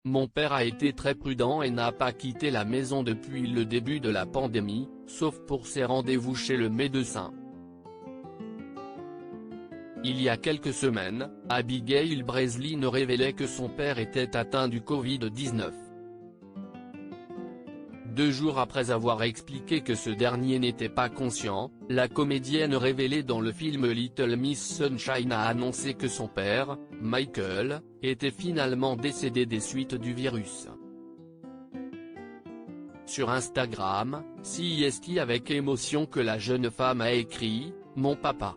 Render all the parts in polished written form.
Mon père a été très prudent et n'a pas quitté la maison depuis le début de la pandémie, sauf pour ses rendez-vous chez le médecin. Il y a quelques semaines, Abigail Breslin révélait que son père était atteint du Covid-19. 2 jours après avoir expliqué que ce dernier n'était pas conscient, la comédienne révélée dans le film Little Miss Sunshine a annoncé que son père, Michael, était finalement décédé des suites du virus. Sur Instagram, c'est avec émotion que la jeune femme a écrit « Mon papa ».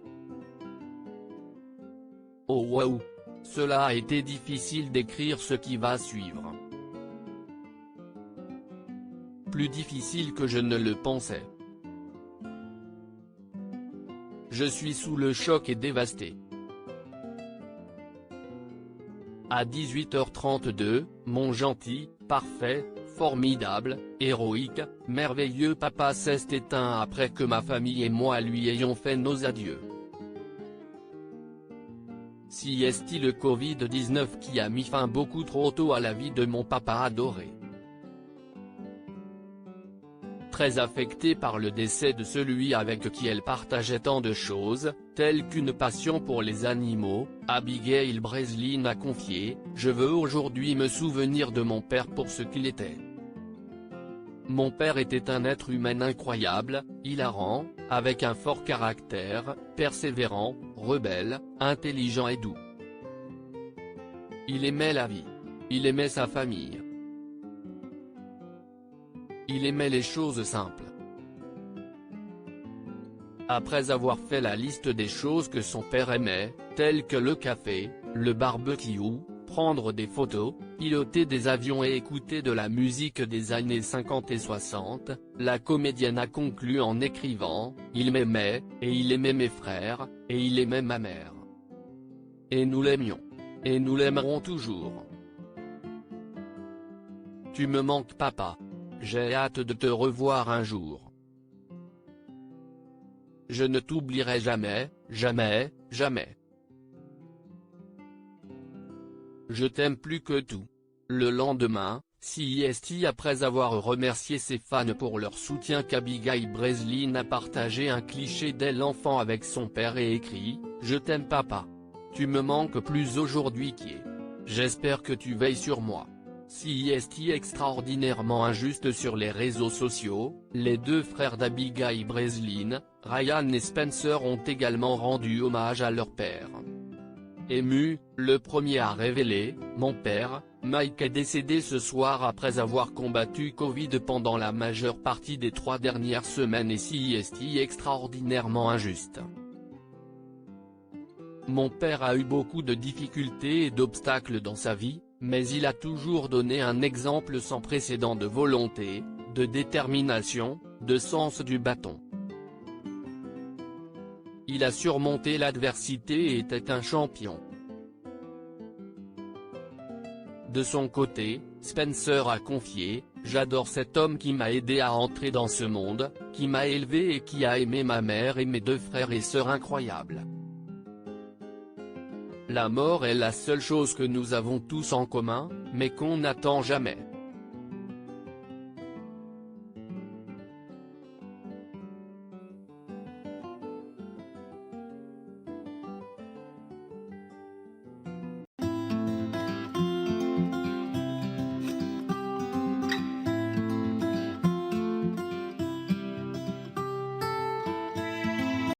Oh waouh! Cela a été difficile d'écrire ce qui va suivre. Plus difficile que je ne le pensais. Je suis sous le choc et dévasté. À 18h32, mon gentil, parfait, formidable, héroïque, merveilleux papa s'est éteint après que ma famille et moi lui ayons fait nos adieux. C'est le Covid-19 qui a mis fin beaucoup trop tôt à la vie de mon papa adoré. Très affectée par le décès de celui avec qui elle partageait tant de choses, telles qu'une passion pour les animaux, Abigail Breslin a confié « Je veux aujourd'hui me souvenir de mon père pour ce qu'il était. Mon père était un être humain incroyable, hilarant, avec un fort caractère, persévérant, rebelle, intelligent et doux. Il aimait la vie. Il aimait sa famille. Il aimait les choses simples. » Après avoir fait la liste des choses que son père aimait, telles que le café, le barbecue, prendre des photos, piloter des avions et écouter de la musique des années 50 et 60, la comédienne a conclu en écrivant « Il m'aimait, et il aimait mes frères, et il aimait ma mère. Et nous l'aimions. Et nous l'aimerons toujours. Tu me manques papa. J'ai hâte de te revoir un jour. Je ne t'oublierai jamais, jamais, jamais. Je t'aime plus que tout. » Le lendemain, c'est après avoir remercié ses fans pour leur soutien qu'Abigail Breslin a partagé un cliché d'elle enfant avec son père et écrit « Je t'aime papa. Tu me manques plus aujourd'hui qu'hier. J'espère que tu veilles sur moi. » C'est extraordinairement injuste sur les réseaux sociaux, les 2 frères d'Abigail Breslin, Ryan et Spencer ont également rendu hommage à leur père. Ému, le premier a révélé « Mon père, Mike est décédé ce soir après avoir combattu Covid pendant la majeure partie des 3 dernières semaines et c'est extraordinairement injuste. Mon père a eu beaucoup de difficultés et d'obstacles dans sa vie, mais il a toujours donné un exemple sans précédent de volonté, de détermination, de sens du bâton. Il a surmonté l'adversité et était un champion. » De son côté, Spencer a confié « J'adore cet homme qui m'a aidé à entrer dans ce monde, qui m'a élevé et qui a aimé ma mère et mes 2 frères et sœurs incroyables. La mort est la seule chose que nous avons tous en commun, mais qu'on n'attend jamais. »